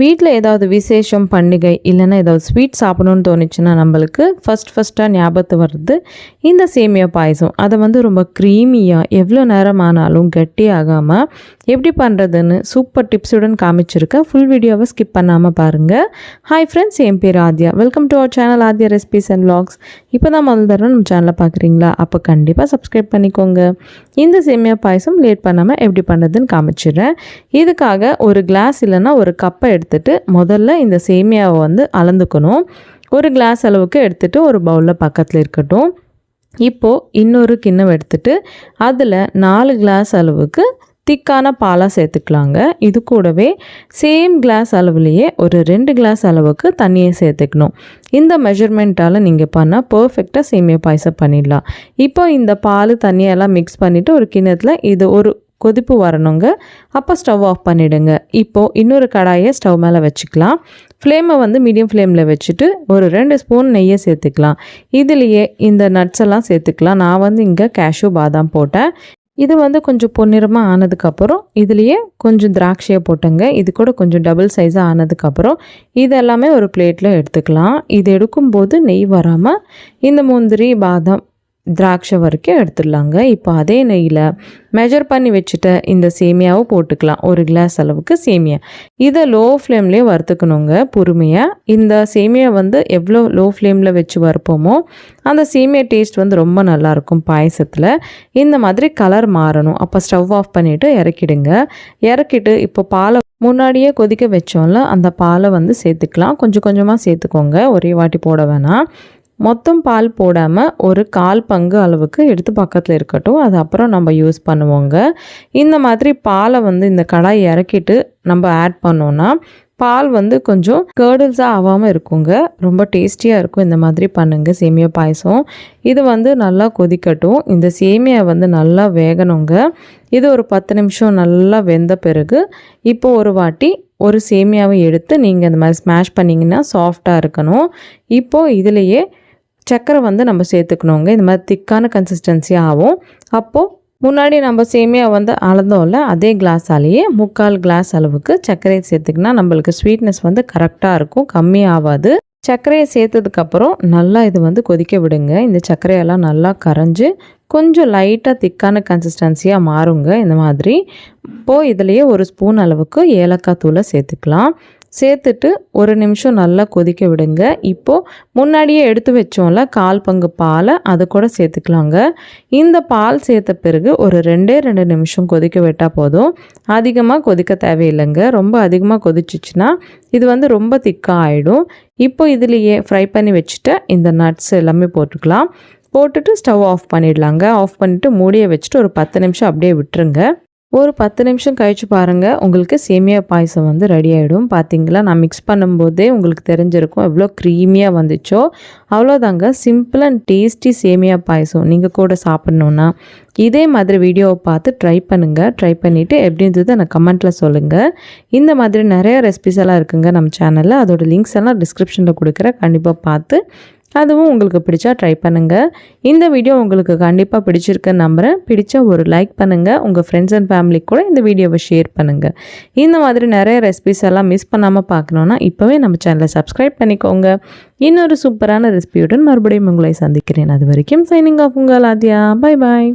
வீட்டில் ஏதாவது விசேஷம் பண்டிகை இல்லைன்னா ஏதாவது ஸ்வீட் சாப்பிடணும்னு தோணுச்சுன்னா நம்மளுக்கு ஃபஸ்ட்டாக ஞாபகத்து வருது இந்த சேமியா பாயசம். அதை வந்து ரொம்ப க்ரீமியாக எவ்வளோ நேரம் ஆனாலும் கட்டி ஆகாமல் எப்படி பண்ணுறதுன்னு சூப்பர் டிப்ஸுடன் காமிச்சிருக்கேன். ஃபுல் வீடியோவை ஸ்கிப் பண்ணாமல் பாருங்கள். ஹாய் ஃப்ரெண்ட்ஸ், என் பேர் Aadhya. Welcome to our channel Aadhya recipes and vlogs. இப்போ தான் முதல் தடவை நம்ம சேனலை பார்க்குறீங்களா? அப்போ கண்டிப்பாக சப்ஸ்கிரைப் பண்ணிக்கோங்க. இந்த சேமியா பாயசம் லேட் பண்ணாமல் எப்படி பண்ணுறதுன்னு காமிச்சிடுறேன். இதுக்காக ஒரு கிளாஸ் இல்லைன்னா ஒரு கப்பை எடுத்துட்டு முதல்ல இந்த சேமியாவை வந்து அளந்துக்கணும். ஒரு கிளாஸ் அளவுக்கு எடுத்துட்டு ஒரு பவுலில் பக்கத்தில் இருக்கட்டும். இப்போது இன்னொரு கிண்ணம் எடுத்துட்டு அதில் 4 கிளாஸ் அளவுக்கு திக்கான பாலாக சேர்த்துக்கலாங்க. இது கூடவே சேம் கிளாஸ் அளவுலேயே ஒரு 2 கிளாஸ் அளவுக்கு தண்ணியை சேர்த்துக்கணும். இந்த மெஷர்மெண்ட்டால் நீங்கள் பண்ணால் பர்ஃபெக்டாக சேமியா பாயசம் பண்ணிடலாம். இப்போ இந்த பால் தண்ணியெல்லாம் மிக்ஸ் பண்ணிவிட்டு ஒரு கிண்ணத்தில் இது ஒரு கொதிப்பு வரணுங்க. அப்போ ஸ்டவ் ஆஃப் பண்ணிவிடுங்க. இப்போது இன்னொரு கடாயை ஸ்டவ் மேலே வச்சுக்கலாம். ஃப்ளேமை வந்து மீடியம் ஃப்ளேமில் வச்சுட்டு ஒரு 2 ஸ்பூன் நெய்யை சேர்த்துக்கலாம். இதுலேயே இந்த நட்ஸ் எல்லாம் சேர்த்துக்கலாம். நான் வந்து இங்கே கேஷ்யூ பாதாம் போட்டேன். இது வந்து கொஞ்சம் பொன்னிறமாக ஆனதுக்கப்புறம் இதுலேயே கொஞ்சம் திராட்சையை போட்டேங்க. இது கூட கொஞ்சம் டபுள் சைஸாக ஆனதுக்கப்புறம் இது எல்லாமே ஒரு பிளேட்டில் எடுத்துக்கலாம். இது எடுக்கும்போது நெய் வராமல் இந்த முந்திரி பாதாம் திராட்சை வரைக்கும் எடுத்துடலாங்க. இப்போ அதே நெய்யில் மெஷர் பண்ணி வச்சுட்ட இந்த சேமியாவை போட்டுக்கலாம். ஒரு கிளாஸ் அளவுக்கு சேமியா. இதை லோ ஃப்ளேம்லேயே வறுத்துக்கணுங்க பொறுமையாக. இந்த சேமியா வந்து எவ்வளோ லோ ஃப்ளேமில் வச்சு வறுப்போமோ அந்த சேமியா டேஸ்ட் வந்து ரொம்ப நல்லாயிருக்கும் பாயசத்தில். இந்த மாதிரி கலர் மாறணும். அப்போ ஸ்டவ் ஆஃப் பண்ணிவிட்டு இறக்கிடுங்க. இறக்கிட்டு இப்போ பாலை முன்னாடியே கொதிக்க வச்சோம்ல அந்த பாலை வந்து சேர்த்துக்கலாம். கொஞ்சம் கொஞ்சமாக சேர்த்துக்கோங்க, ஒரே வாட்டி போட வேணாம். மொத்தம் பால் போடாமல் ஒரு 1/4 பங்கு அளவுக்கு எடுத்து பக்கத்தில் இருக்கட்டும். அது அப்புறம் நம்ம யூஸ் பண்ணுவோங்க. இந்த மாதிரி பாலை வந்து இந்த கடாய் இறக்கிட்டு நம்ம ஆட் பண்ணோன்னா பால் வந்து கொஞ்சம் கேர்டில்ஸாக ஆகாமல் இருக்குங்க. ரொம்ப டேஸ்டியாக இருக்கும். இந்த மாதிரி பண்ணுங்கள் சேமியா பாயசம். இது வந்து நல்லா கொதிக்கட்டும். இந்த சேமியா வந்து நல்லா வேகணுங்க. இது ஒரு 10 நிமிஷம் நல்லா வெந்த பிறகு இப்போ ஒரு வாட்டி ஒரு சேமியாவை எடுத்து நீங்கள் இந்த மாதிரி ஸ்மாஷ் பண்ணிங்கன்னா சாஃப்டாக இருக்கணும். இப்போது இதிலையே சர்க்கரை வந்து நம்ம சேர்த்துக்கணுங்க. இந்த மாதிரி திக்கான கன்சிஸ்டன்சி ஆகும். அப்போது முன்னாடி நம்ம சேமியா வந்து அளந்தோம்ல அதே கிளாஸாலேயே 3/4 கிளாஸ் அளவுக்கு சர்க்கரையை சேர்த்துக்கினா நம்மளுக்கு ஸ்வீட்னஸ் வந்து கரெக்டாக இருக்கும், கம்மியாகாது. சர்க்கரையை சேர்த்ததுக்கப்புறம் நல்லா இது வந்து கொதிக்க விடுங்க. இந்த சர்க்கரையெல்லாம் நல்லா கரைஞ்சி கொஞ்சம் லைட்டாக திக்கான கன்சிஸ்டன்சியாக மாறுங்க. இந்த மாதிரி இப்போது இதுலேயே ஒரு ஸ்பூன் அளவுக்கு ஏலக்காய் தூளை சேர்த்துக்கலாம். சேர்த்துட்டு ஒரு நிமிஷம் நல்லா கொதிக்க விடுங்க. இப்போது முன்னாடியே எடுத்து வச்சோம்ல 1/4 பங்கு பாலை அது கூட சேர்த்துக்கலாங்க. இந்த பால் சேர்த்த பிறகு ஒரு 2 நிமிஷம் கொதிக்க விட்டால் போதும். அதிகமாக கொதிக்க தேவையில்லைங்க. ரொம்ப அதிகமாக கொதிச்சிச்சுன்னா இது வந்து ரொம்ப திக்காக ஆகிடும். இப்போ இதுலேயே ஃப்ரை பண்ணி வச்சுட்டு இந்த நட்ஸ் எல்லாமே போட்டுக்கலாம். போட்டுட்டு ஸ்டவ் ஆஃப் பண்ணிடலாங்க. ஆஃப் பண்ணிவிட்டு மூடியை வச்சுட்டு ஒரு 10 நிமிஷம் அப்படியே விட்டுருங்க. ஒரு 10 நிமிஷம் கழித்து பாருங்கள், உங்களுக்கு சேமியா பாயசம் வந்து ரெடி ஆகிடும். பார்த்தீங்களா, நான் மிக்ஸ் பண்ணும்போதே உங்களுக்கு தெரிஞ்சிருக்கும் எவ்வளோ க்ரீமியாக வந்துச்சோ. அவ்வளோதாங்க, சிம்பிள் அண்ட் டேஸ்டி சேமியா பாயசம். நீங்கள் கூட சாப்பிட்ணுன்னா இதே மாதிரி வீடியோவை பார்த்து ட்ரை பண்ணுங்கள். ட்ரை பண்ணிவிட்டு எப்படி இருந்தது எனக்கு கமெண்ட்டில் சொல்லுங்கள். இந்த மாதிரி நிறைய ரெசிபிஸ் எல்லாம் இருக்குங்க நம்ம சேனலில். அதோட லிங்க்ஸ் எல்லாம் டிஸ்கிரிப்ஷனில் கொடுக்குறேன். கண்டிப்பாக பார்த்து அதுவும் உங்களுக்கு பிடிச்சா ட்ரை பண்ணுங்கள். இந்த வீடியோ உங்களுக்கு கண்டிப்பாக பிடிச்சிருக்குன்னு நம்புகிறேன். பிடிச்சா ஒரு லைக் பண்ணுங்கள். உங்கள் ஃப்ரெண்ட்ஸ் அண்ட் ஃபேமிலிக்கு கூட இந்த வீடியோவை ஷேர் பண்ணுங்கள். இந்த மாதிரி நிறைய ரெசிபிஸ் எல்லாம் மிஸ் பண்ணாமல் பார்க்கணுன்னா இப்போவே நம்ம சேனலை சப்ஸ்கிரைப் பண்ணிக்கோங்க. இன்னொரு சூப்பரான ரெசிபியுடன் மறுபடியும் உங்களை சந்திக்கிறேன். அது வரைக்கும் சைனிங் ஆஃப் உங்கள் ஆத்யா. Bye bye.